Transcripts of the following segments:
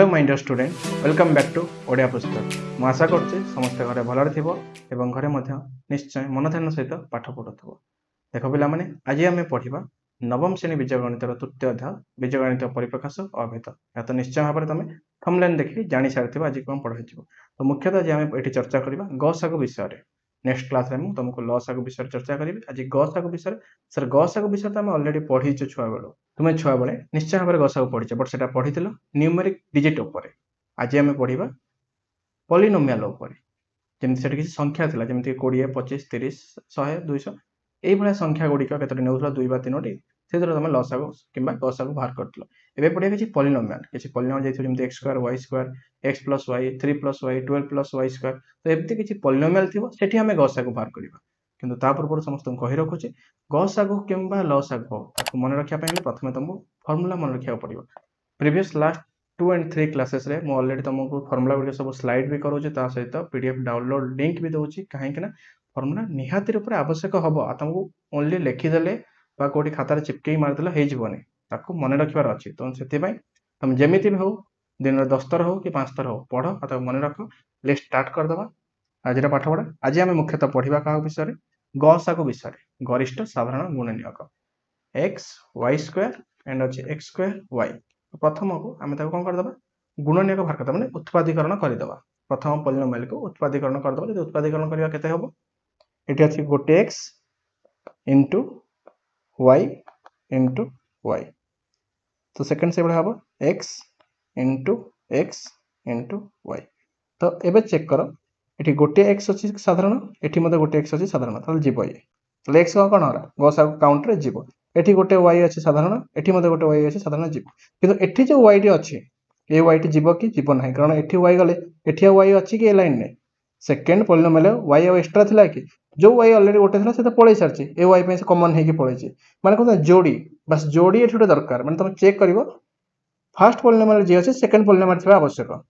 Hello my dear student welcome back to Odia पुस्तक मु आशा करछि समस्त घरे भलरे थिबो एवं घरे मध्य निश्चय मन ध्यान सहित पाठ पढुथबो। देखो पिला माने आज आमे पढिबा नवम श्रेणी बीजगणितर तृतीय अध्याय बीजगणित परिप्रकाश अभेद। या तो निश्चय भाबरे तमे थंबनेल देखि जानि सारथिबो आज कोन पढाइथिबो। तो मुख्यतः आज आमे एठी चर्चा करिबा गसागु विषय रे। नेक्स्ट क्लास रे मु तुमको लसागु विषय चर्चा करिबि। आज गसागु विषय सर गसागु विषय त आमे ऑलरेडी पढिछु छुआ बेलो। तुमे छुआ बेले निश्चय भाबरे गसागु पढिछ बट सेटा पढिथिलो न्यूमेरिक डिजिट उपरे। आज आमे पढिबा पॉलिनोमियल उपरे। जेमति सेठी किछि संख्या थिला जेमति 20 25 30 100 200 एई भला संख्या गुडी का केतोटी नेउथला 2 बा 3टी सेदर तमे लसागु किंबा गसागु बाहर करथलो। एबे पढिया किछि पॉलिनोमियल जेथि जेमति x square y square x plus y 3 plus y 12 plus y square तो एमति किछि पॉलिनोमियल थिबो सेठी हमें गसागु बाहर करिबा। किंतु ता पूर्व समस्त कहि रखुछि गसागु किंबा लसागु ताकू मन रखिया पहिले प्रथमे तुमको फार्मूला मन रखिया पड़िबो। प्रीवियस लास्ट 2 and 3 क्लासेस रे मु ऑलरेडी तुमको फार्मूला वीडियो सब स्लाइड भी करोजे ता सहित पीडीएफ डाउनलोड लिंक भी दोछि काहे कि ना फार्मूला निहाती रूप आवश्यक हबो आ तुमको ओनली लिखि देले बा कोठी खाता रे चिपकेई मार देले हे जीवनी ताकू मन रखिबार अछि। तो सेति पई तुम जेमिति भी हो दिन 10 थर हो कि 5 थर हो पढ आ त मन रख लिस्ट स्टार्ट कर दबा। आज रे पाठ पढा आज हम मुख्यतः पढिबा का विषय रे गसागु विषय रे गरिष्ठ साधारण गुणनीयक x y स्क्वायर एंड अछि x स्क्वायर y। प्रथम को आमे ताको कोन कर दबा गुणनीयक बाहर करदबा माने उत्पादीकरण कर दबा। प्रथम पॉलिनोमियल को उत्पादीकरण कर दबा। यदि उत्पादीकरण करिया केते हबो एटी अछि गोटे x into y into y। तो सेकंड से बडा हबो x into x into y। तो एबे चेक करो एटी गोटे x अछि साधारण एटी मते गोटे x अछि साधारण ताले जीवो ये ताले x कोन होला गसा काउंट रे जीवो। एटी गोटे y अछि साधारण एटी मते गोटे y अछि साधारण जीवो। किंतु एठी जो y टी अछि ए y टी जीवो कि जीवो नाही कारण एठी y गले एठी y अछि कि ए लाइन ने सेकंड पॉलिनोमियल y आ एक्स्ट्रा थिला कि जो y ऑलरेडी गोटे थिला से तो पळै सरछि ए y पे से कॉमन हे कि पळैछि माने कोन जोडी बस जोडी एठी दरकार माने तुम चेक करिवो फर्स्ट पॉलिनोमियल जे अछि सेकंड पॉलिनोमियल थिबा आवश्यक।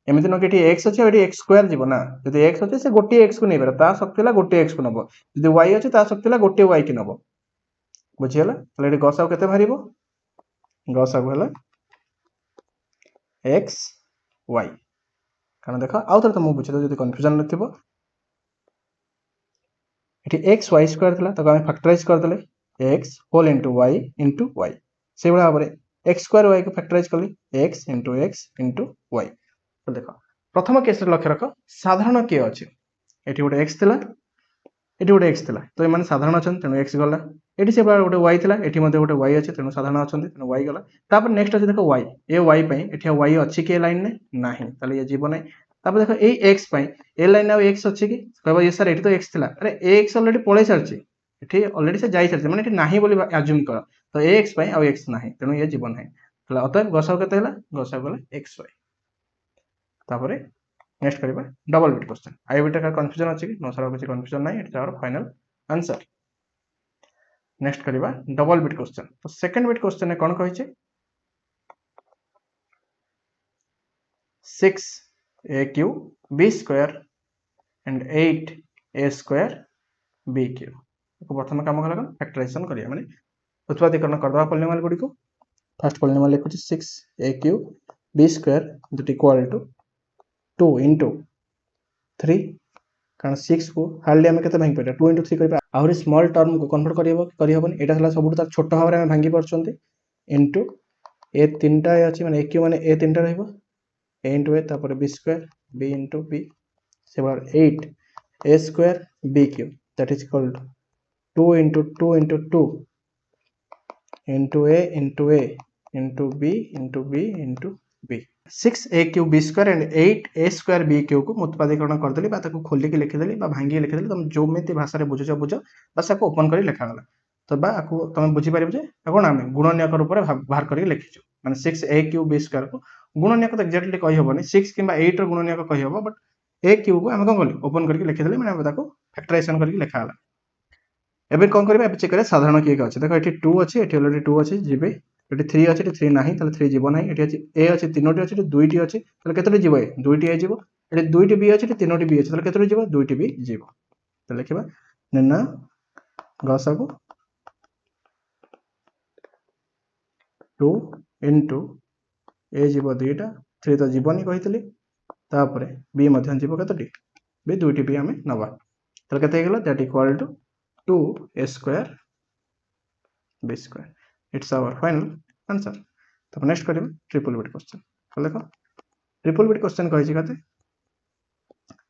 एमिति न कि एठी x अछि एठी x स्क्वायर जीवो ना यदि x अछि से गोटे x को नै बेरा ता शक्तिला गोटे x को नबो यदि y अछि ता शक्तिला गोटे y के नबो बुझियला। तले एठी गसाउ केते भरिबो गसाउ हला x y कारण देखो आउ थरे तुम बुझितो जदि कंफ्यूजन नथिबो एठी x y स्क्वायर थिला तको हम फैक्टराइज कर देले x whole into y into y से बडा हमरे x स्क्वायर y को फैक्टराइज करली x इनटू y। तो देखो प्रथम केस रे लक्ष्य रखो साधारण के अछि एठी गोटे x थिला एठी गोटे x थिला तो ए माने साधारण अछन तेनु x गला एठी से बडा गोटे y थिला एठी मध्ये गोटे y अछि तेनु साधारण अछन तेनु y गला। तापर नेक्स्ट अछि देखो y ए y पई एठी y अछि के लाइन ने नाही ताले ये जीवन नै। तापर देखो ए x पई ए लाइन आ x अछि कि कहबो ये सर एठी तो x थिला अरे ए x ऑलरेडी पळे सरछि एठी ऑलरेडी से जाई सरछि माने एठी नाही बोली अज्यूम कर तो ए x पई आ x नाही तेनु ये जीवन नै ताले अतः गसाउ केते हला गसाउ गला xy। तापर नेक्स्ट करिबा double bit question I bit का कंफ्यूजन अछि कि नो सर कुछ कंफ्यूजन नै एठी आवर फाइनल आंसर। नेक्स्ट करिबा डबल बिट क्वेश्चन। तो सेकंड बिट क्वेश्चन ने कोन कहि छै 6aq b square and 8a square bq को प्रथम काम कला फैक्टराइजेशन करिया माने उत्पादीकरण कर दबा पॉलिनोमियल गुडी को। फर्स्ट पॉलिनोमियल लिखु 6aq b square that equal to 2 into 3 कारण 6 को हार्डली हम केते भांगी पड़े 2 into 3 करिबा आहुरी स्मॉल टर्म को कन्वर्ट करि हबनी एटा हला सबुठ तार छोट भाबरे हम भांगी परछंती इनटू ए तीनटा अछि माने aq माने ए तीनटा रहइबो a into a तापर b square b into b से बार 8 a square bq that is equal to 2 into 2 into 2 into a into a into b into b into b 6aq b square and 8a square bq को उत्पादीकरण कर देली बा ताको खोली के लिखि देली बा भांगी लिखि देली तुम जो मेति भाषा रे बुझो बस आको ओपन करी लिखा गला। तो बा आको तुम बुझी परिबो जे कोन आमे गुणनीयक रूप रे बाहर करी लिखिछु माने 6aq b स्क्वायर को गुणनीयक तो एक्जेक्टली कहि हबनी 6 किबा 8 रो गुणनीयक कहि हबो बट aq को हम कोन करली ओपन करके लिखि देली माने ताको फैक्टराइजेशन करके लिखा गला। एबे कोन करबा एबे चेक करे साधारण के अछि देखो एठी 2 अछि एठी ऑलरेडी 2 अछि जिबे एठी 3 अछि एठी 3 नाही ताले 3 जीवो नाही एठी अछि a अछि तीनोटी अछि एठी दुईटी अछि ताले केतोटी जीवो ए दुईटी a जीवो एठी दुईटी b अछि एठी तीनोटी b अछि ताले केतोटी जीवो दुईटी b जीवो। तो लिखिबा नेना गसागु 2 into a जीवो 2टा 3 तो जीवनी कही तापर बी मध्य जीव कतटी बी दुईटी बी आम नवा तो केते गला that equal to 2a square b square it's our final answer. तो नेक्स्ट करिवे ट्रिपल बिट क्वेश्चन। तो देखो ट्रिपल बिट क्वेश्चन कहि कते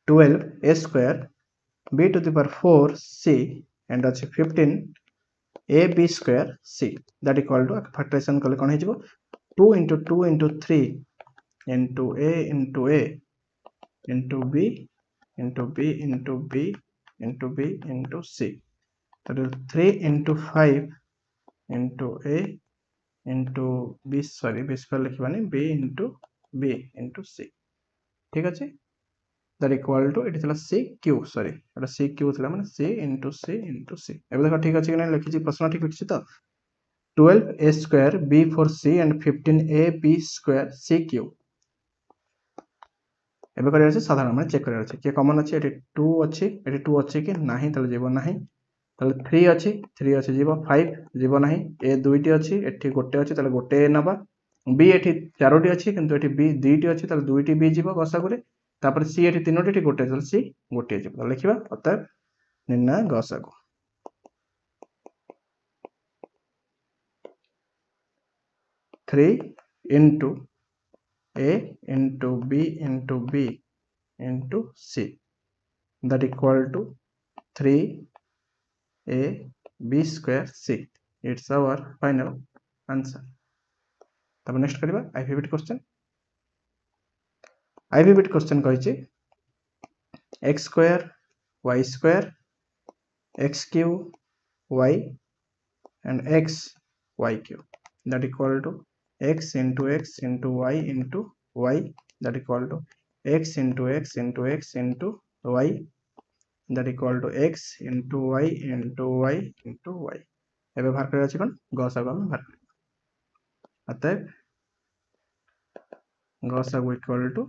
12a square b to the power 4c and अच्छे 15ab square c that equal to factorization कले कोन हेजिवो 2 into 2 into 3 into a into a into b into b into b into b into c that is 3 into 5 into a into b sorry b square लिखबानी b into c ठीक अछि that equal to it is c q sorry Etah c q थला माने c into c एबे देखो ठीक अछि कि नै लिखि छी प्रश्न ठीक अछि त 12a square b for c and 15ab square c q एबे करिया अछि साधारण माने चेक करिया अछि के कॉमन अछि एटी 2 अछि एटी 2 अछि कि नाही तले जीव नाही तले 3 अछि जीव 5 जीव नाही a दुईटी अछि एठी गोटे अछि तले गोटे a नबा b एठी चारोटी अछि किंतु एठी b दुईटी अछि तले दुईटी b जीव गसागुरे तापर सी एठी तीनोटी एठी गोटे तले सी गोटे जीव तो लिखिबा अतः निर्णय गसागु 3 into a into b into b into c that equal to 3 a b square c it's our final answer। तब नेक्स्ट करिबा आईवी बिट क्वेश्चन कहिछि x square y square x cube y and x y cube that equal to x into y into y that equal to x into x into x into y that equal to x into y into y into y एबे बाहर करिया अछि कोन गसागु हम बाहर करिया अतः गसागु equal to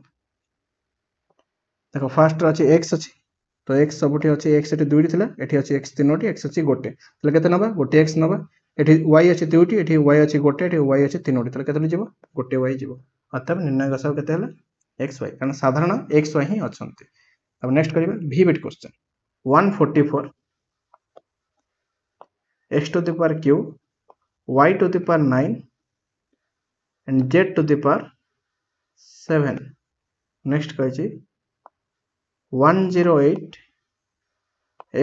देखो first अछि x अछि तो x सबुठी अछि x एटी दुईटी थिला एठी अछि x तीनोटी x अछि गोटे तले केते नबा गोटे x नबा एठी y अछि दुईटी एठी y अछि गोटे एठी y अछि तीनोटी तले केते जीवो गोटे y जीवो अतः निर्णय गसागु केते हला x y कारण साधारण x y ही अछंती। अब नेक्स्ट करिबा v bit question 144 x to the power q y to the power 9 and z to the power 7 next कहिछि 108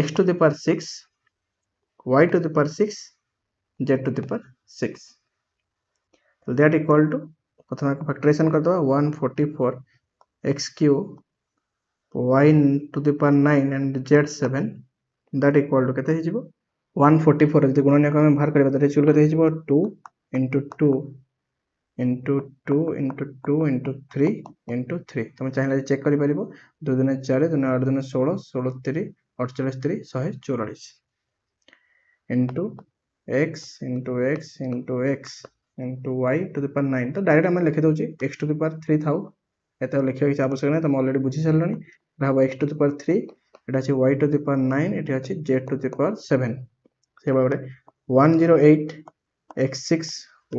x to the power 6 y to the power 6 z to the power 6 so that equal to प्रथम factorisation कर दवा 144 x cube y to the power 9 and z 7 that equal to केते हे जिवो 144 जदि गुणन हम बाहर करबा त रेशियो केते हे जिवो 2 into 2 into 2 into 2 into 3 into 3 तुम चाहेला चेक करि परिबो 2 दिन 4 दिन 8 दिन 16 16 3 48 3 144 into x into x into x into y to the power 9 तो डायरेक्ट हम लिखि दउची x to the power 3 थाउ एते लिखियो कि आवश्यक नै तुम ऑलरेडी बुझि सलनी रहबो x to the power 3 एटा अछि y to the power 9 एटा अछि z to the power 7 से बारे 108 x6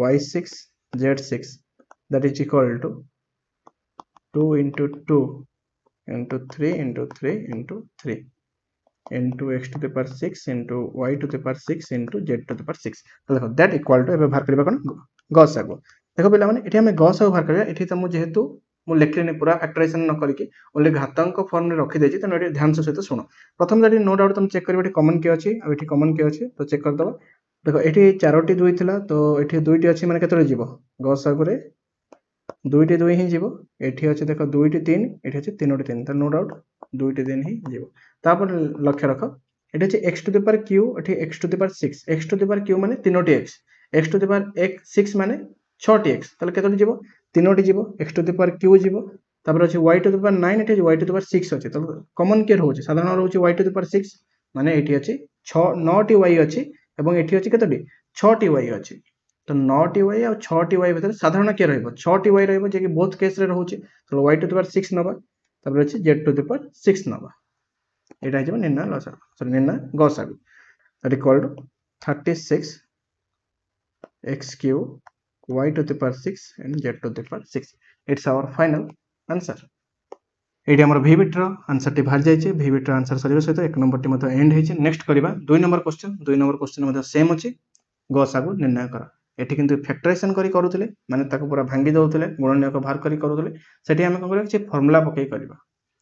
y6 z6 that is equal to 2 into 2 into 3 into 3 into 3 into x to the power 6 into y to the power 6 into z to the power 6 तो देखो that equal to एबे बाहर करबा कोन गसागु देखो पिला माने एठी हमें गसागु बाहर करबा एठी त मु जेहेतु मु लेखले पूरा फैक्टराइजेशन न करिके ओनली घातांक फॉर्म में रखि देछि त एठी ध्यान से सहित सुनो प्रथम जदि नो डाउट तुम चेक करबा एठी कॉमन के अछि आ एठी कॉमन के अछि तो चेक कर दबा देखो एठी चारोटी दुई थिला तो एठी दुईटी अछि माने केतरे जीवो गसागु रे दुईटी दुई ही जीवो एठी अछि देखो दुईटी तीन एठी अछि तीनोटी तीन त नो डाउट दुईटी दिन ही जीवो तापर लक्ष्य रख एठी अछि x to the power q एठी x to the power 6 x to the power q माने तीनोटी x टू द पावर 6 माने 6टी x तले केतोटी जीवो तीनोटी जीवो x to the power q जीवो तापर अछि y टू द पावर 9 एठी y टू द पावर 6 अछि त कॉमन के रहउछि साधारण रहउछि y टू द पावर 6 माने एठी अछि 6 9टी y अछि एवं एठी अछि केतोटी 6टी y अछि तो 9टी y और 6टी y भीतर साधारण के रहइबो 6टी y रहइबो जे कि बोथ केस रे रहउछि तो y टू द पावर 6 नबा तापर अछि z टू द पावर 6 नबा एटा हिजो निर्णय लसागु सॉरी निर्णय गसागु that equal to 36 x cube y to the power 6 and z to the power 6 it's our final answer. ये आमर भिबिट्र आंसर टी बाहर जाइए। भिबिट्र आंसर सर सहित 1 नंबर टी एंड होइए। नेक्स्ट करवा 2 number question. 2 number question same अच्छी गसागु निर्णय कर। एठी किंतु फैक्टराइजेशन करी करूथिले माने ताको पूरा भांगी दउथिले गुणनीयक बाहर करी करूथिले। सेठी हम कोन करिया फार्मूला पकई करबा।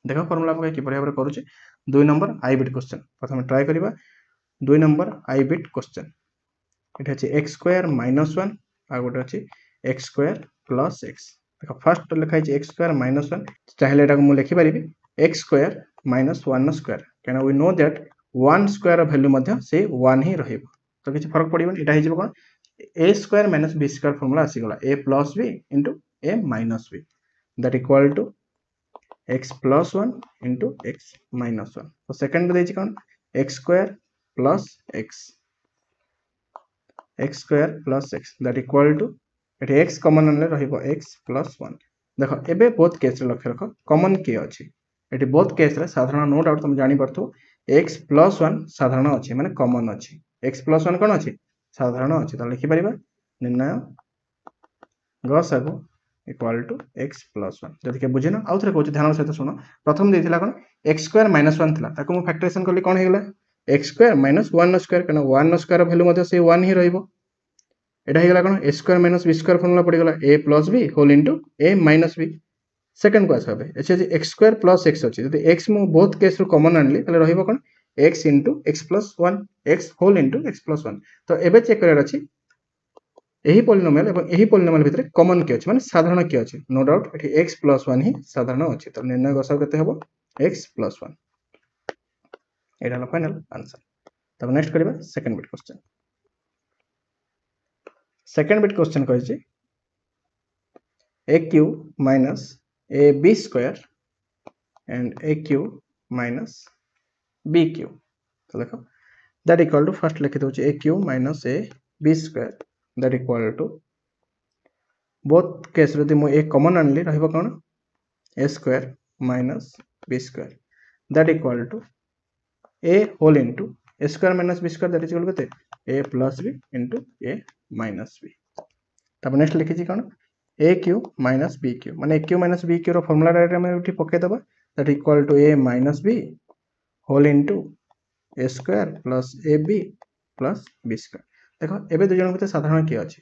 देखो फार्मूला पकई कि भाबरे करूचे। 2 नंबर आई बिट क्वेश्चन प्रथम ट्राई करबा। 2 नंबर आई बिट क्वेश्चन एठी अछि x स्क्वायर - 1 आ गोटे अछि x स्क्वायर प्लस x। देखो फर्स्ट लिखा है x स्क्वायर - 1 चाहे एटा को मु लिखि परिबी x square - 1 square can we know that 1 square value मध्ये से 1 ही रहइबो तो किछ फरक पड़िबो। एटा हिजबो कोन a square - b square formula आसी गला a plus b into a minus b that equal to x plus 1 into x minus 1। तो सेकंड में देछि कोन x square plus x square plus x that equal to एठी x common नले रहिबो x plus 1। देखो एबे बोथ केस रे लक्ष्य रखो कॉमन के अछि एठी बोथ केस रे साधारण नो डाउट तुम जानि परथो x plus 1 साधारण अछि माने कॉमन अछि x plus 1 कोन अछि साधारण अछि। तो लिखि परिबा निर्णय गसागु इक्वल टू x plus 1। जदि के बुझिना आउ थरे कहू ध्यान सहित सुनो। प्रथम देथिला कोन x स्क्वायर - 1 थिला ताको मु फैक्टराइजेशन करली कोन हेगला x स्क्वायर - 1 स्क्वायर कना 1 स्क्वायर वैल्यू मध्ये से 1 ही रहइबो। एटा हेगला कोन a square - b square formula पड़ी गला a plus b whole into a minus b। Second को आसबे एछे जे x स्क्वायर प्लस x अछि जदि x मु बोथ केस रो कॉमन आनली तले रहिबो कोन x into x plus 1 x whole into x plus 1। तो एबे चेक करर अछि एही पॉलिनोमियल एवं एही पॉलिनोमियल भितरे कॉमन के अछि माने साधारण के अछि। नो डाउट एठी x plus 1 ही साधारण अछि। तो निर्णय गसाउ केते हबो x plus 1। एटा हलो फाइनल आंसर। तब नेक्स्ट करबा second bit question. Second bit question कहै छी aq minus ab square and aq minus bq। तो देखो that equal to first लिखि दउची aq minus ab square that equal to both case रे मु a common आनली रहिबो कोन a square minus b square that equal to a whole into a square minus b square that is equal to a plus b into a minus b। तब next लिखि छी कोन aq minus bq माने aq minus bq रो formula diagram में उठी पके दबा that equal to a minus b whole into a square plus ab plus b square। देखो एबे दु जन भितर साधारण के अछि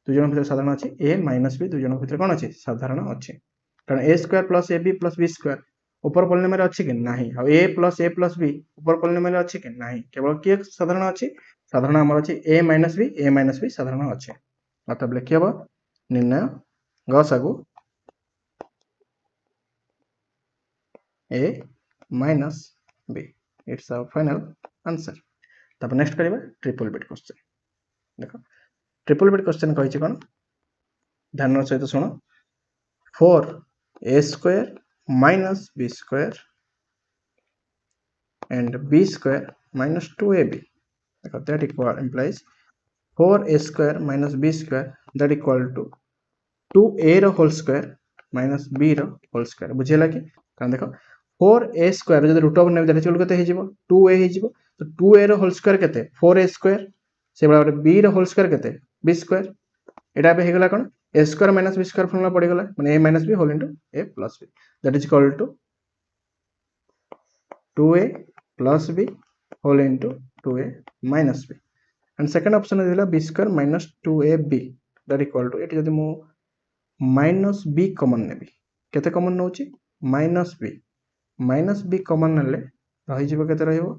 दु जन भितर साधारण अछि a minus b दु जन भितर कोन अछि साधारण अछि कारण a square plus ab plus b square ऊपर पॉलिनोमियल अछि कि नाही आ a plus b ऊपर पॉलिनोमियल अछि कि नाही केवल के साधारण अछि साधारण हमर अछि a minus b साधारण अछि। मतलब लिखियबा निर्णय गसागु a minus b it's our final answer. तब नेक्स्ट करबा ट्रिपल बिट क्वेश्चन। देखो ट्रिपल बिट क्वेश्चन कहि छी कोन ध्यान सहित सुनो 4a square minus b square and b square minus 2ab। देखो that equal implies 4a square minus b square that equal to 2a रो होल स्क्वायर minus b रो whole square बुझिला कि कारण देखो 4a स्क्वायर जदि रूट ओवर ने that equal केते हिजिबो 2a हिजिबो तो 2a रो होल स्क्वायर केते 4a स्क्वायर से बराबर b रो होल स्क्वायर केते b स्क्वायर एटा बे हेगला कोन a square minus b square formula पड़ी गला माने a minus b whole into a plus b that is equal to 2a plus b whole into 2a minus b and second option दिला b square minus 2ab that equal to eighty जदि मु minus b common नेबी केते common नउची minus b common नले रहि जिवो केते रहिबो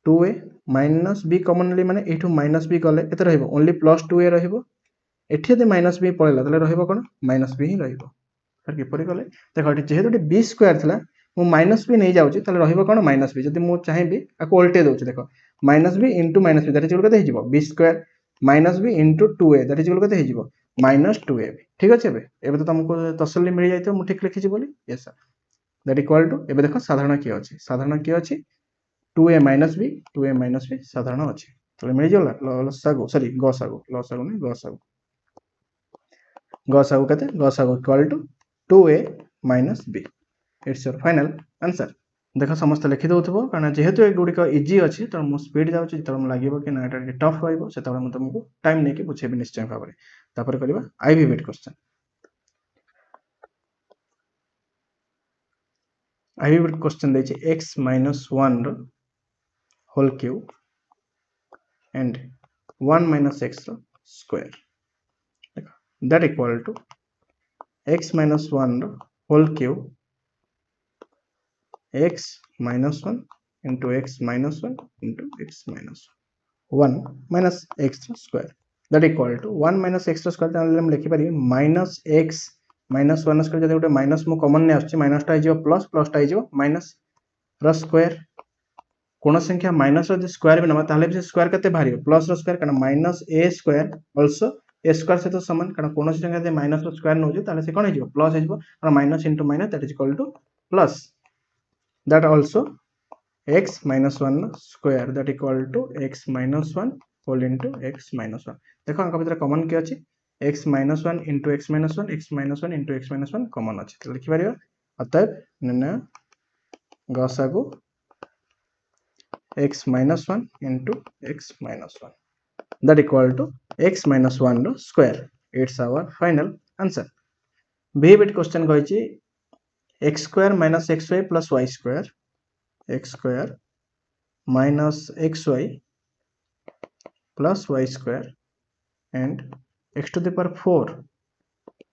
2a minus b common नली माने एठू minus b गले केते रहिबो ओनली प्लस 2a रहिबो एठी यदि minus b पळेला तले रहिबो कोन minus b ही रहिबो सर के परि गले देखो एठी जेहेतु b स्क्वायर थिला मु minus b नै जाउची तले रहिबो कोन minus b जदि मु चाहेबी आको उल्टे दोची देखो minus b into minus b that is equal केते हिजिबो b square minus b into 2a that is equal केते हिजिबो minus 2ab ठीक अछि एबे तो तुमको तसल्ली मिल जाइतो मु ठीक लिखि छी बोली yes sir that equal to एबे देखो साधारण के अछि 2a minus b साधारण अछि तले मिल जाला लसागु सॉरी गसागु लसागु नै गसागु केते गसागु equal to 2a minus b it's your final answer. देखो समस्त लिखि दउथबो कारण जेहेतु ए गुडी का इजी अछि त मु स्पीड जाउची त हम लागिबो कि ना एटा टफ रहइबो से त मु तुमको टाइम नै कि बुझेबी निश्चय भाबरे तापर करबा आईवी बिट क्वेश्चन। आई भी क्वेश्चन देछि x minus 1 row whole cube and 1 minus x row square that equal to x minus 1 row whole cube x minus 1 into x minus 1 into x minus 1 minus x square that equal to 1 minus x square ताले हम लिखि पारि minus x minus 1 square जदि गोटे minus मो common ने आछि minus टा आइजो plus टा आइजो minus रो स्क्वायर कोन संख्या माइनस रो स्क्वायर भी नबा ताले भी स्क्वायर कते भारी प्लस रो स्क्वायर कारण minus a square also a square से तो समान कारण कोन संख्या जे माइनस रो स्क्वायर नउजे ताले से कोन हिजो प्लस हिजो कारण minus into minus that is equal to plus that also x minus 1 square that equal to x minus 1 whole into x minus 1 देखो अंक भीतर कॉमन के अछि x minus 1 into x minus 1 x minus 1 into x minus 1 common अछि तो लिखि परिबा अतएव निर्णय गसागु x minus 1 into x minus 1 that equal to x minus 1 square. It's our final answer. B bit question कहिछि x square minus xy plus y square x square minus xy plus y square and x to the power 4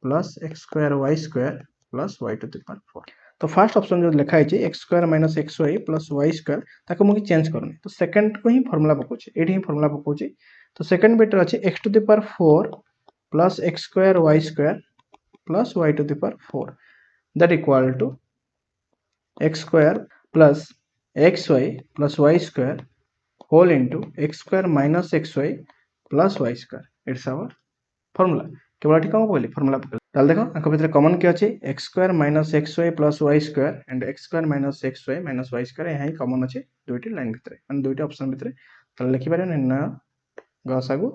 plus x square y square plus y to the power 4. तो first option जो लिखा है x square minus xy plus y square ताको मुझे change करनी तो second को ही formula पकोछि एठी ही फार्मूला पकोछि तो सेकंड बिट अछि x to the power 4 plus x square y square plus y to the power 4 that equal to x square plus xy plus y square whole into x square minus xy plus y square. It's our formula. केवल एठी कम बोली formula पकल ताल देखो अंक भीतर common के अछि x square minus xy plus y square and x square minus xy minus y square यही कॉमन अछि दुईटी लाइन भीतर माने दुईटी ऑप्शन भीतर ताल लिखि पारे निर्णय गसागु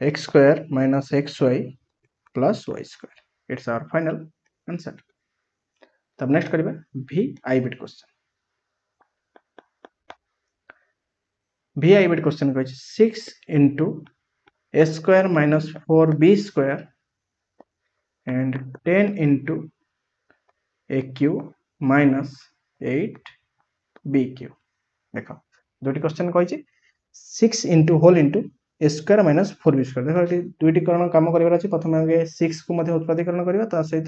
x square minus xy plus y square. It's our final answer. तब नेक्स्ट करिबा v i bit question v i bit question कहै 6 into a square minus 4b square and 10 into a cube minus 8b cube देखो दुईटी question कहै 6 into whole into a square minus 4b square देखो eighty दुईटी करण काम करिवार अछि प्रथम आगे 6 को मध्ये उत्पादीकरण करिवा ता सहित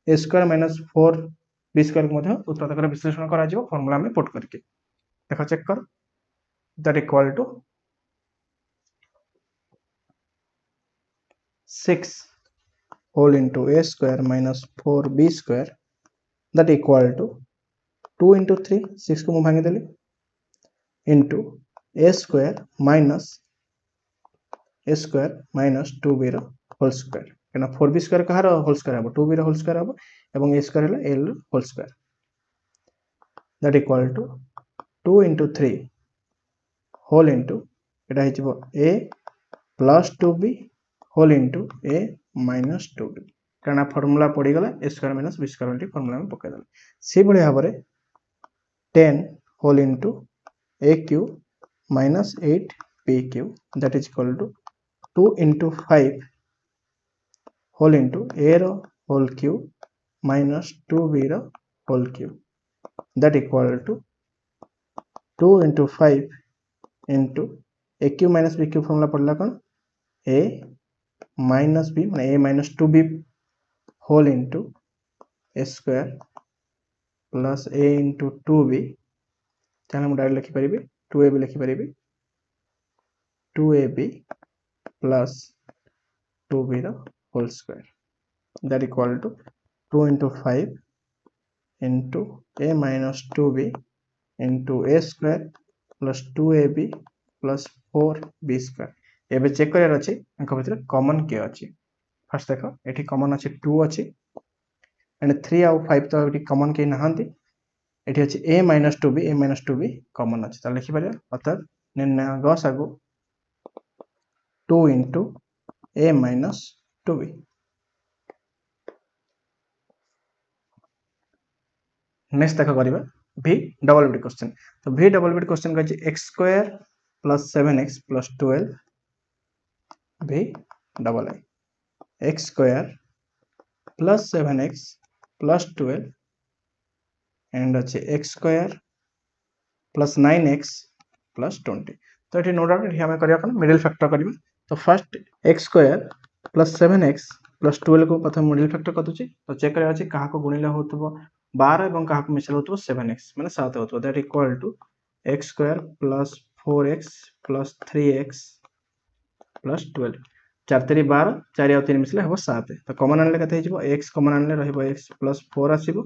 a square minus 4b square को मध्ये उत्पादकर विश्लेषण करा जिवो फार्मूला में पुट करके देखो चेक कर that equal to 6 whole into a square minus 4b square that equal to 2 into 3 6 को मु भांगी देली into a square minus 2b रो होल स्क्वायर केना 4b स्क्वायर कहार होल स्क्वायर हबो 2b रो होल स्क्वायर हबो एवं a स्क्वायर हला l whole square that equal to 2 into 3 whole into Etah हिजबो a plus 2b whole into a minus 2b कारण formula पड़ी गला a square minus b square वाली formula में पका दला से बळे भाबरे 10 whole into a cube minus 8b cube that is equal to 2 into 5 whole into a ro whole cube minus 2b ro whole cube that equal to 2 into 5 into a cube minus b cube formula पड़ला कौन a minus b माने a minus 2b whole into a square plus a into 2b ताले हम direct लिखि परिबे 2ab लिखि परिबे 2ab plus 2b रो whole square that equal to 2 into 5 into a minus 2b into a square plus 2ab plus 4b square एबे check करार अछि अंक भीतर कॉमन के अछि फर्स्ट देखो एठी कॉमन अछि 2 अछि एंड 3 आउ 5 तो एठी कॉमन के नहांती एठी अछि a minus 2b कॉमन अछि त लिखि परिया अर्थात निर्णय गसागु 2 into a minus 2b next देखो करिबा v डबल बिट क्वेश्चन तो v डबल बिट क्वेश्चन कहै छै x square plus 7x plus 12 v double I x square plus 7x plus 12 and अच्छे X square plus 9x plus 20 तो ये no doubt ये आम करवा मिडिल फैक्टर करवा तो first x square plus 7x plus 12 को प्रथम मिडिल फैक्टर कर दूची तो चेक करा अछि कहा को गुणिले होतबो 12 एवं कहा को मिसले होतबो 7x माने 7 होतबो that equal to x square plus 4x plus 3x plus 12 4 3 12 4 और 3 मिसले हबो 7 तो कॉमन आनले कते हिजबो x कॉमन आनले रहइबो x प्लस 4 आसीबो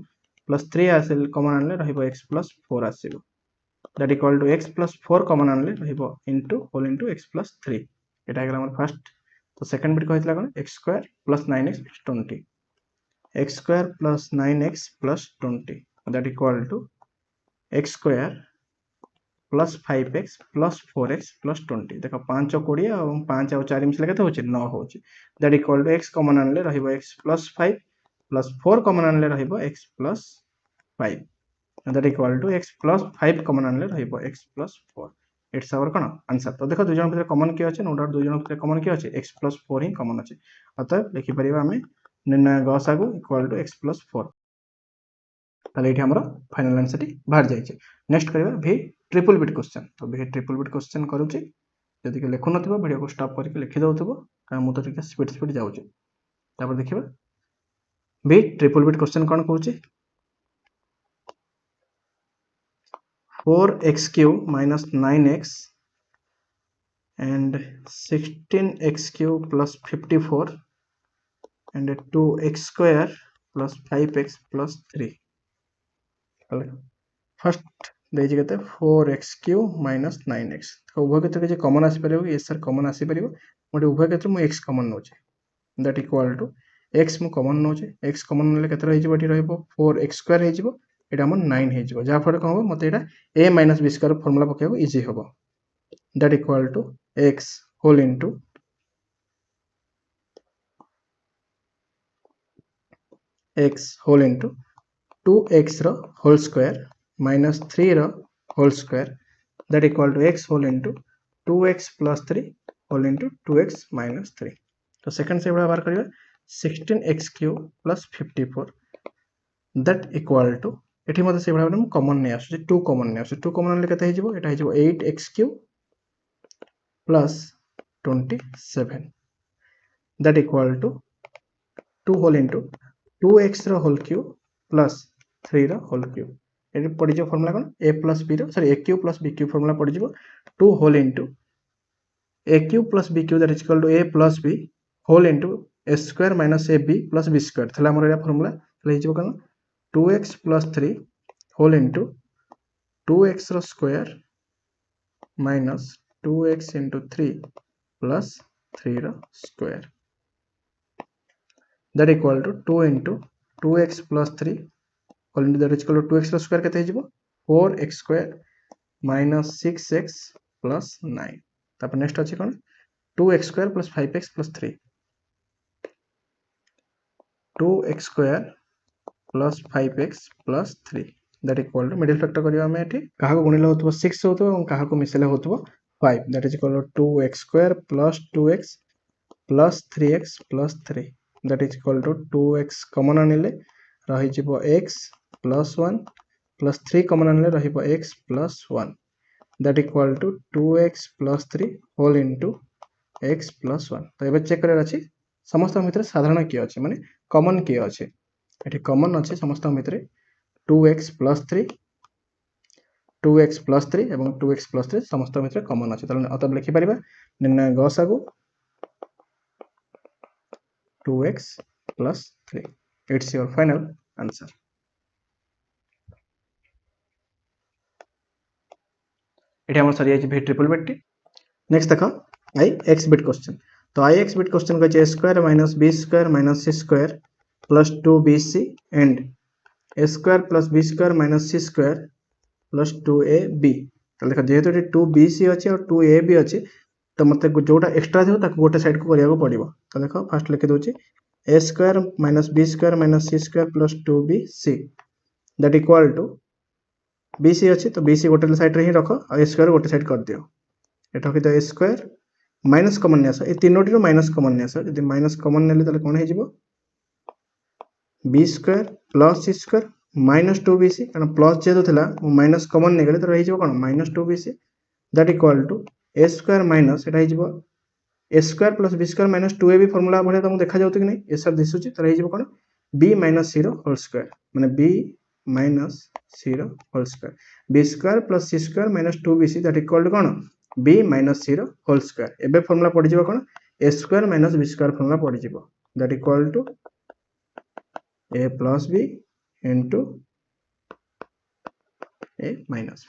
प्लस 3 आसेल कॉमन आनले रहइबो x प्लस 4 आसीबो that equal to x plus 4 common आनले रहइबो into whole into x plus 3 एटा हेला हमर फर्स्ट तो सेकंड बिट कहितला कोन x square plus 9x plus 20 x square plus 9x plus 20 that equal to x square plus 5x plus 4x plus 20 देखो 5 और 20 और 5 और 4 मिसले केते होचे 9 होचे that equal to x common आनले रहइबो x प्लस 5 प्लस 4 कॉमन आनले रहइबो x plus 5 that equal to x plus 5 common आनले रहइबो x प्लस 4 इट्स आवर कोन आंसर तो देखो दु जन भितर कॉमन के अछि नो डाउट दु जन भितर कॉमन के अछि x प्लस 4 ही कॉमन अछि अतः लिखि परिबा हमें निर्णय गसागु इक्वल टू x प्लस 4 ताले एठी हमर फाइनल आंसर बाहर जाय छै नेक्स्ट करबा v ट्रिपल बिट क्वेश्चन तो v ट्रिपल बिट क्वेश्चन करूची जदि के लेखु नथिबो वीडियो को स्टॉप करके लिखि दउथबो कारण मु तो ठीक स्पीड जाउची तापर देखिबा v triple bit question cone कहूची 4x cube minus 9x and 16x cube plus 54 and 2x square plus 5x plus 3 first देजी केते 4x cube minus 9x तो उभय क्षेत्र के कॉमन आसी परिबो yes सर कॉमन आसी परिबो मोटे उभय क्षेत्र मु x कॉमन नोचे दैट इक्वल टू x मु कॉमन नोचे x कॉमन नले केते रहि जिवो एठी रहइबो 4x स्क्वायर हे जिवो एटा हमर 9 हे जिवो जा फर कहबो मते एटा a - b स्क्वायर फार्मूला पकेबो इजी होबो that equal to x whole into x whole into 2x रो होल स्क्वायर minus 3 रो whole square that equal to x whole into 2x plus 3 whole into 2x minus 3 तो second से बड़ा बार करियो 16x cube plus 54 that equal to एठी मते से बड़ा कॉमन नै आसु 2 कॉमन नै आसु 2 कॉमन ले कते हे जिवो एटा हे जिवो 8x cube plus 27 that equal to 2 whole into 2x रो होल क्यूब plus 3 रो होल क्यूब एटी पड़ी जो फार्मूला कोन a plus b रो sorry a cube plus b cube formula पड़ी जिवो 2 whole into a cube plus b cube that is equal to a plus b whole into a square minus ab plus b square थला हमर एटा formula ले जिवो कोन 2x plus 3 whole into 2x रो square minus 2x into 3 plus 3 रो square that equal to 2 into 2x plus 3 whole into that is equal to 2x रो square केते हिजबो 4x square minus 6x plus 9 तापर next अछि कोन 2x square plus 5x plus 3 2x square plus 5x plus 3 that equal to middle factor करियो हम एठी काहा को गुणिले होतबो 6 होतबो और काहा को मिसले होतबो 5 that is equal to 2x square plus 2x plus 3x plus 3 that is equal to 2x common आनिले रहि जिवो x plus 1 plus 3 कॉमन आनिले रहिबो x plus 1 that equal to 2x plus 3 whole into x plus 1 तो एबे check करर अछि समस्त भितर साधारण की अछि माने कॉमन की अछि एठी कॉमन अछि समस्त भितर 2x plus 3 2x plus 3 एवं 2x plus 3 समस्त भितर कॉमन अछि तले अतः लिखि परिबा निर्णय गसागु 2x plus 3 it's your final answer एठी हमर सरी अछि v ट्रिपल बिट नेक्स्ट देखो i x बिट क्वेश्चन तो i x बिट क्वेश्चन कहै छै a square minus b square minus c square plus 2bc and a square plus b square minus c square plus 2ab तो देखो जेहेतु 2bc अछि और 2ab अछि तो मते जोटा एक्स्ट्रा थियो ताको गोटे साइड को करिया को पड़िबो तो देखो फर्स्ट लिखि दोछि a square minus b square minus c square plus 2bc that equal to bc अछि तो bc गोटे साइड रे ही रखो और a स्क्वायर गोटे साइड कर दियो एटा कि तो a स्क्वायर माइनस कॉमन नेस ए तीनोटी रो माइनस कॉमन नेस यदि माइनस कॉमन नेले तले कोन हे जिवो B square plus C square minus 2bc कारण प्लस जेहेतु थिला माइनस कॉमन नेगले तो रही कोन minus 2bc that equal to A square minus एटा हिजबो A square plus B square minus 2ab formula बढ़िया तुमको देखा जाउत कि नहीं ए सब दिसुची तो रही कोन b माइनस c रो होल स्क्वायर माने b माइनस c रो whole square b square plus c square minus 2bc that equal to कोन b माइनस c रो होल स्क्वायर एबे फार्मूला पड़ जिवो कोन A square minus b square formula पड़ जिवो that equal to a plus b into a minus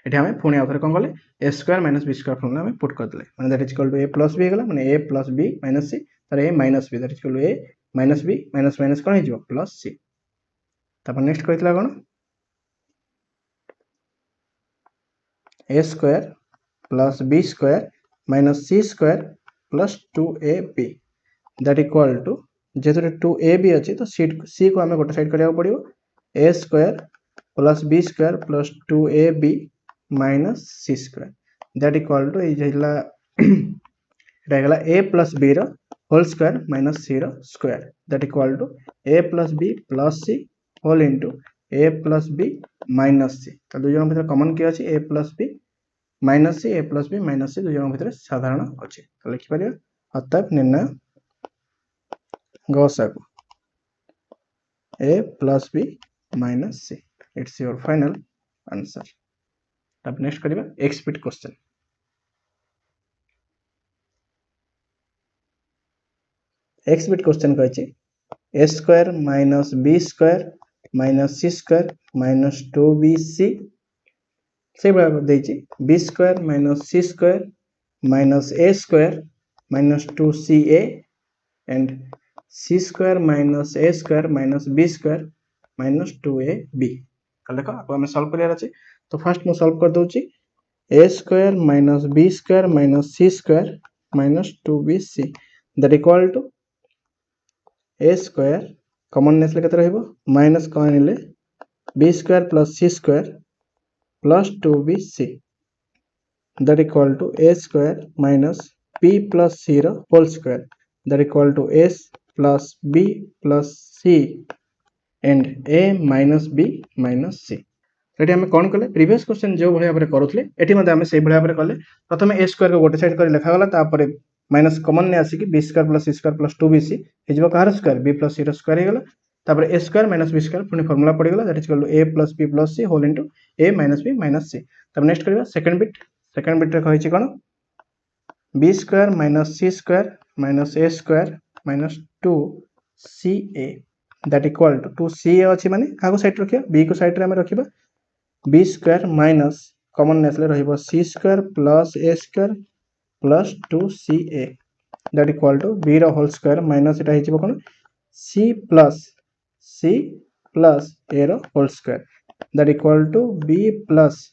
एठी हमें पुणी आउथरे कोन गले a square minus b square formula हमें पुट कर देले माने that is equal to a plus b हेगला माने a plus b minus c तर a minus b that is equal to a minus b minus minus कोन हिजो plus c तापर नेक्स्ट कहितला कोन a square plus b square minus c square plus 2ab that equal to जेतरे 2ab अछि तो c को हमें गोटे साइड करिया पड़ियो a square plus b square plus 2ab minus c square that equal to ए जइला रहेगला a प्लस b रो होल स्क्वायर माइनस c रो square that equal to a plus b plus c whole into a plus b minus c तो दुई जन भीतर common के अछि a plus b minus c a plus b minus c दुई जन भीतर साधारण अछि तो लिखि परियो अतः निर्णय गौसागु a plus b minus c it's your final answer अब नेक्स्ट करिबा x bit question x bit question कहछि a square minus b square minus c square minus 2bc से बराबर देछि b square minus c square minus a square minus 2ca and c square minus a square minus b square minus 2ab देखो अब हमें solve करियार अछि तो first मैं solve कर दोछि a square minus b square minus c square minus 2bc that equal to a square कॉमननेस ले केते रहइबो माइनस कॉमन ले b square plus c square plus 2bc that equal to a square minus b plus c रो whole square that equal to s plus b plus c and a minus b minus c एठी हमें कोन कले previous question जो भले भाबरे करूथले एठी मध्ये हमें सेही भले भाबरे कले प्रथमे a स्क्वायर को गोटे साइड कर लिखा गला तापर माइनस कॉमन ने आसी कि b square plus c square plus 2bc हिजबो कार स्क्वायर b प्लस c रो स्क्वायर हे गला तापर a square minus b square पुनी फार्मूला पड़ी गला that is equal to a plus b plus c whole into a minus b minus c तब नेक्स्ट करिवा सेकंड बिट रे कहिछि कोन b square minus c square minus a square minus 2ca that equal to 2ca अछि माने काको side रखिया b को side रे हम रखिबा b स्क्वायर माइनस कॉमन नेसले रहिबो c square plus a square plus 2ca that equal to b रो होल स्क्वायर माइनस एटा हिजिबो कोन c प्लस a रो whole square that equal to b plus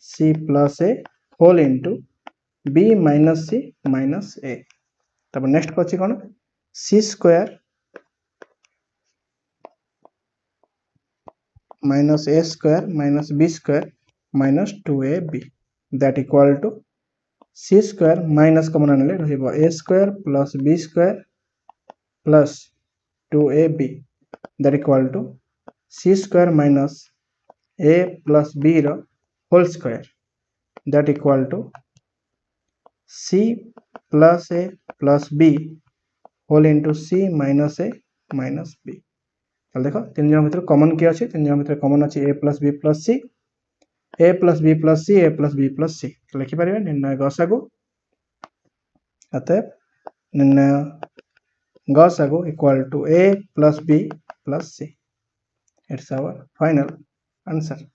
c plus a whole into b minus c minus a तब next पछि कोन c square minus a square minus b square minus 2ab that equal to c square minus common आनले रहिबो a square plus b square plus 2ab that equal to c square minus a plus b रो whole square that equal to c plus a plus b whole into c minus a minus b चल देखो तीन जन भीतर common के अछि तीन जन भीतर कॉमन अछि a plus b plus c a plus b plus c a plus b plus c लिखि परिबे निर्णय गसागु अतः निर्णय गसागु equal to a plus b plus c it's our final answer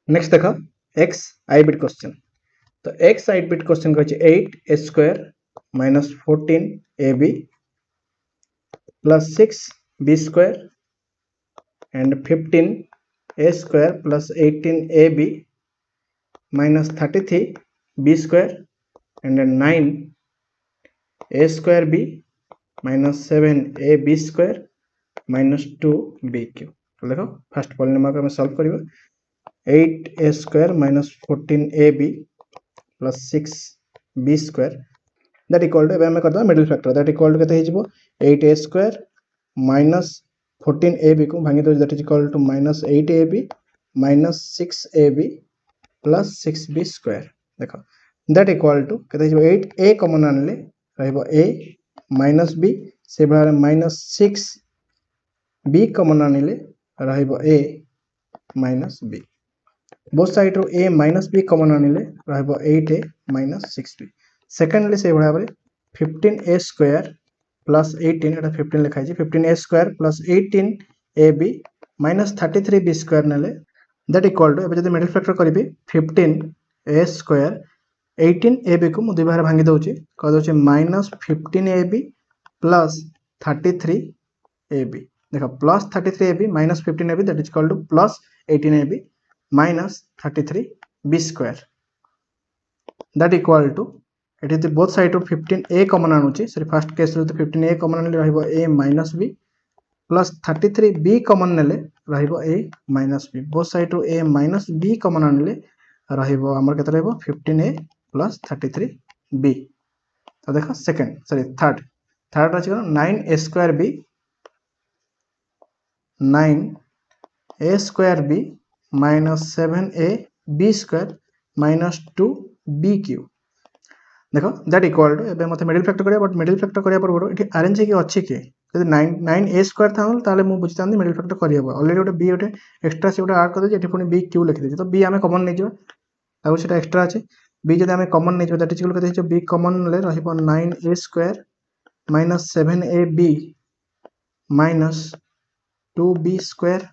next देखो x i बिट क्वेश्चन तो x i bit question कहछि 8 a square minus 14 ab plus 6 b square and 15 a square plus 18 ab minus 33 b square and 9 a square b minus 7 a b square minus 2 b cube तो देखो first polynomial को हम solve करिबा 8 a square minus 14 ab plus 6 b square that equal to एबे हमें करदा middle factor that equal to केते हे जिवो 8a स्क्वायर माइनस 14ab को भांगी दो that is equal to minus 8ab minus 6ab plus 6b square देखो दैट इक्वल टू केते जिवो 8a कॉमन आनले रहइबो a माइनस b से भारे माइनस 6b कॉमन आनिले रहइबो a minus b both side रो a माइनस b कॉमन आनिले रहइबो 8a माइनस 6b सेकेंडली से भारे 15a स्क्वायर प्लस 18 एटा 15 लिखा है 15a square plus 18ab minus 33b square नेले दैट इक्वल टू एबे जदि middle factor करिबी 15a square 18ab को मु दुई बार भांगी दउची क दउची माइनस 15ab प्लस 33ab देखो plus 33ab minus 15ab that is equal to plus 18ab minus 33b square that equal to एटी तो बोथ साइड रो 15a कॉमन आनुची सॉरी फर्स्ट केस रो तो 15a कॉमन आनले रहइबो a minus b plus 33b common नेले रहइबो a minus b both side रो a माइनस b कॉमन आनले रहइबो हमर केते रहइबो 15a प्लस 33b तो देखो सेकंड सॉरी थर्ड अछि 9a square b 9a square b minus 7a b square minus 2b cube देखो दैट इक्वल टू एबे मते मिडिल फैक्टर करिया बट मिडिल फैक्टर करिया पर एठी अरेंज के अछि के जदि 9a स्क्वायर थाउल ताले मु बुझतांदी मिडिल फैक्टर करिया ऑलरेडी ओटे b ओटे एक्स्ट्रा से ओटे ऐड कर दे जेठी पुनी b क्यू लिखि दे तो b हमें कॉमन नै जिवो ताको सेटा एक्स्ट्रा अछि b जदि हमें कॉमन नै जिवो दैट इज इक्वल कते छ b कॉमन ले रहिबो 9a square minus 7ab minus 2b square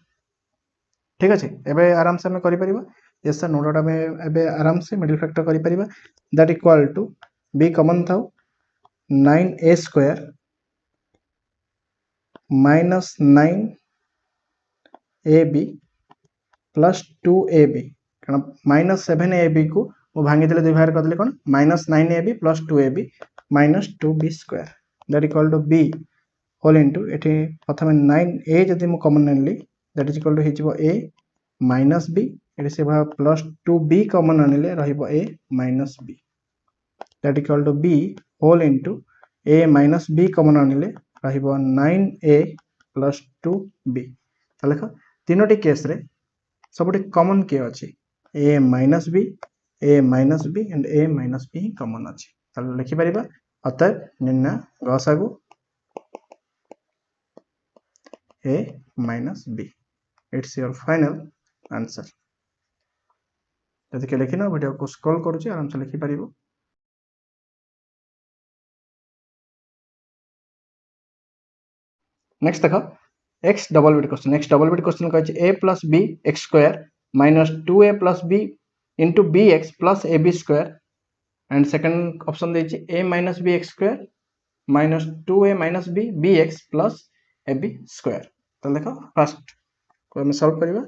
ठीक अछि एबे आराम से हमें करि परिबा यस सर नो डाउट हमें एबे आराम से मिडिल फैक्टर करि परिबा that equal to b common था 9a square minus 9ab plus 2ab कारण माइनस 7ab को वो भांगी देले दुई भाग कर देले कोन minus 9ab plus 2ab minus 2b square that equal to b whole into एठी प्रथम 9a जदि मु कॉमन नेली दैट इज इक्वल टू हिजबो a माइनस b एठी से भा प्लस 2b कॉमन आनिले रहिबो a minus b that equal to b whole into a minus b common आनिले रहिबो 9a प्लस 2b त लेखो तीनोटी केस रे सबटे कॉमन के अछि a minus b and a minus b common अछि त लिखि परिबा अतः निर्णय गसागु a minus b it's your final answer जदि के लिखिना वीडियो को स्क्रॉल करूची आराम से लिखि परिबो नेक्स्ट देखो x डबल बिट क्वेश्चन कहै छै a plus b x square minus 2a plus b into bx plus ab square and second option दै छै a minus b x square minus 2a minus b bx plus ab square तो देखो first को हम solve करिबा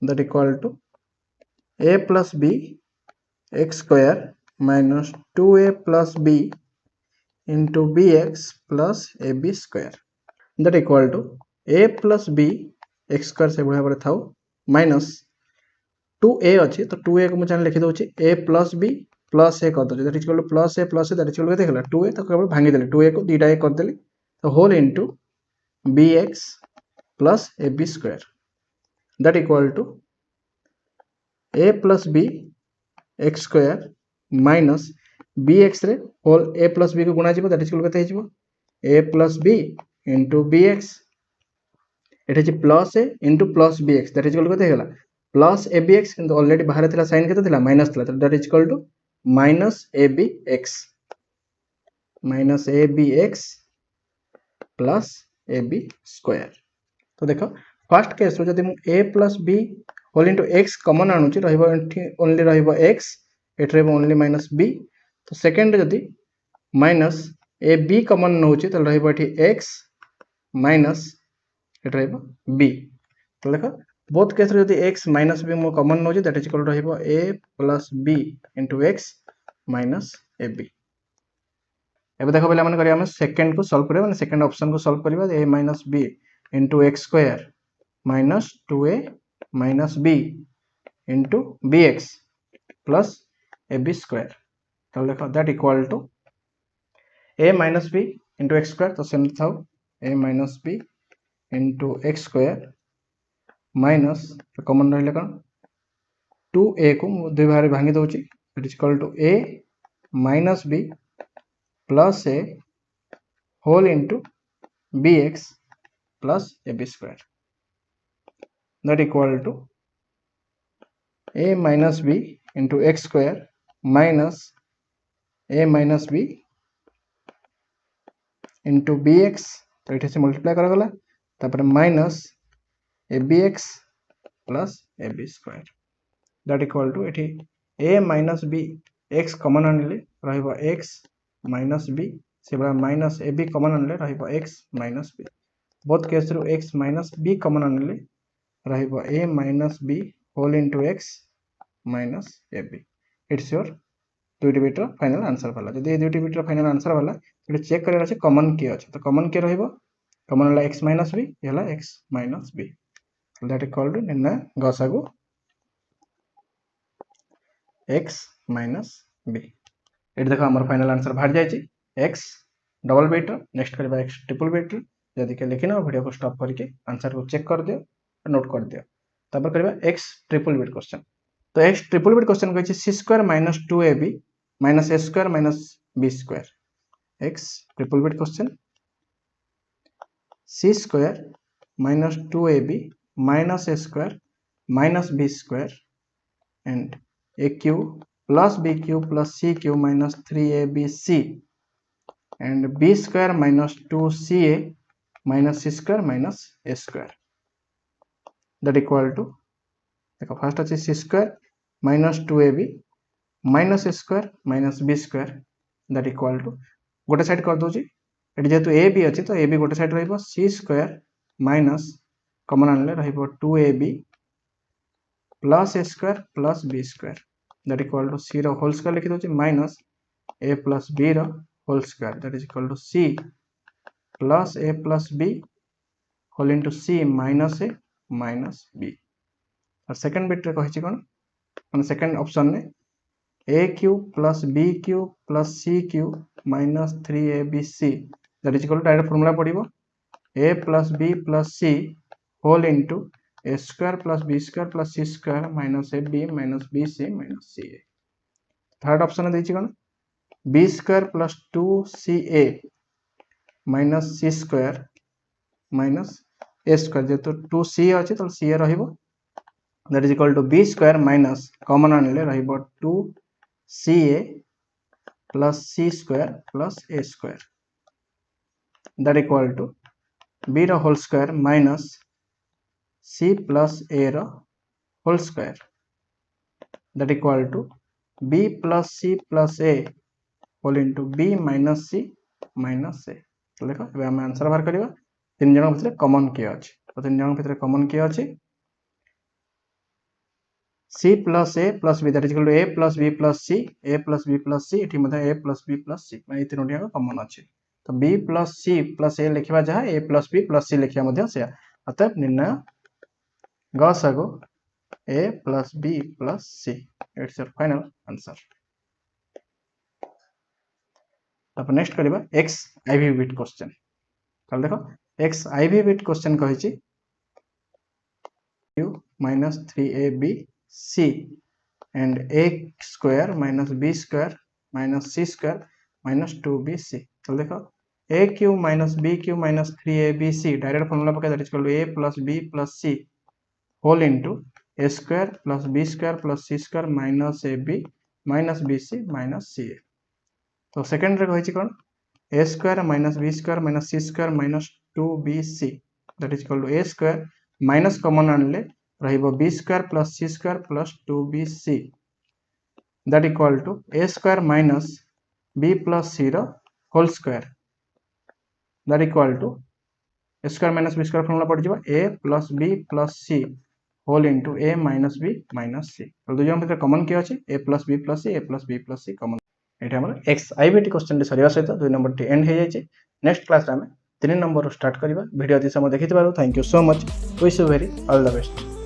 that equal to a plus b x square minus 2a plus b into bx plus ab square that equal to a plus b x square से भाया पर थाउ minus 2a अछि तो 2a को मु जान लिखि दोछि a plus b plus a कर दोछि that is equal to plus a that is equal to केते हला 2a तो केवल भांगी देले 2a को दीटा a कर देली तो whole into bx plus ab square that equal to a plus b x square minus bx रे होल a plus b को गुणा जिवो दैट इज इक्वल केते हिजबो a plus b into bx एटा जे plus a into plus bx that is equal केते हेला plus abx किंतु ऑलरेडी बाहर थिला साइन केते थिला माइनस थिला तो that is equal to minus abx plus ab square तो देखो फर्स्ट केस रो जदि मु a plus b whole into x common आनुची रहइबो एठी ओनली रहइबो x एठी रहइबो ओनली माइनस b तो सेकंड जदि माइनस ab कॉमन नउची तो रहइबो एठी x माइनस एठी रहइबो b तो देखो बोथ केस रे जदि x माइनस b मो कॉमन नउची दैट इज इक्वल टू रहइबो a plus b into x minus ab एबे देखो बेला मन करिया हम सेकंड को सॉल्व करिया माने सेकंड ऑप्शन को सॉल्व करिया a minus b into x square minus 2a minus b into bx plus ab square तो देखो that equal to a minus b into x square तो सेमती था a minus b into x square minus common रहा कौन 2a को दुई भाग भांगी दूसरी it is equal to a minus b plus a whole into bx plus ab square that equal to a minus b into x square minus a minus b into bx तो ये multiply करागला तापर minus abx plus ab square that equal to ये a minus b x कॉमन आनिले रहिबो x minus b से बड़ा minus ab common आनिले रहिबो x minus b both case रो x minus b कॉमन आनिले रहिबो a minus b whole into x minus ab it's your दुईटी बिटर फाइनल आंसर वाला जदि ये दुईटी बिटर फाइनल आंसर वाला ये चेक करार अछि कॉमन के अछि तो कॉमन के रहिबो कॉमन वाला x minus b ये हला x minus b that equal to निर्णय गसागु x minus b एट देखो हमर फाइनल आंसर बाहर जाय छी x डबल बिटर नेक्स्ट करबा x ट्रिपल बिटर जदि के लिखिना वीडियो को स्टॉप करके आंसर को चेक कर दियो नोट कर दियो तब करबा x ट्रिपल बिट क्वेश्चन तो x ट्रिपल बिट क्वेश्चन कहछि c square minus 2ab minus a square minus b square x triple bit question c square minus 2ab minus a square minus b square and a cube plus b cube plus c cube minus 3abc and b square minus 2ca minus c square minus a square that equal to देखो first अच्छे c square minus 2ab minus a square minus b square that equal to गोटे side कर दोची एटी जेतु a b अछि तो a b गोटे साइड रहइबो c स्क्वायर माइनस कॉमन आनले रहइबो 2ab plus a square plus b square that equal to c रो होल स्क्वायर लिखि दोची माइनस a प्लस b रो whole square that is equal to c plus a plus b whole into c minus a minus b और second bit रे कहिछि कोन माने second option ने a cube plus b cube plus c cube minus 3abc that is equal to direct formula पडिबो a plus b plus c whole into a square plus b square plus c square minus ab minus bc minus ca third option ने दैछि कोन b square plus 2ca minus c square minus a square जेतो 2c अछि तो c रहिबो that is equal to b square minus common आनिले रहिबो 2ca plus c square plus a square that equal to b row whole square minus c plus a row whole square that equal to b plus c plus a whole into b minus c minus a तो देखो एबे हम answer बाहर करबा तीन जन भितर common के अछि तो तीन जन भितर कॉमन के अछि c plus a plus b that is equal to a plus b plus c a plus b plus c एठी मते a plus b plus c माने तीनोटी का कॉमन अछि तो b plus c plus a लिखिबा जहा a plus b plus c लिखिया मध्य से अतः निर्णय गसागु a plus b plus c it's your final answer अब नेक्स्ट करबा x iv बिट क्वेश्चन चल देखो x iv बिट क्वेश्चन कहिछि q minus 3ab c and a square minus b square minus c square minus 2bc चल देखो a cube minus b cube minus 3abc direct formula पका that is equal to a plus b plus c whole into a square plus b square plus c square minus ab minus bc minus ca तो second रे कहिछि कोन a square minus b square minus c square minus 2bc that is equal to a square minus common आनले रहिबो b square plus c square plus 2bc that equal to a square minus b plus c रो whole square that equal to a square minus b square formula पड़ जिवो a plus b plus c whole into a minus b minus c तो दुई जन भितर common के अछि a plus b plus c a plus b plus c common एटा हमर x ibt question रे सरिया सहित दुई नंबर टी एंड हे जाय छै नेक्स्ट क्लास रे हम 3 नंबर स्टार्ट करबा वीडियो अति समय देखिथिबारु thank you so much wish you very all the best.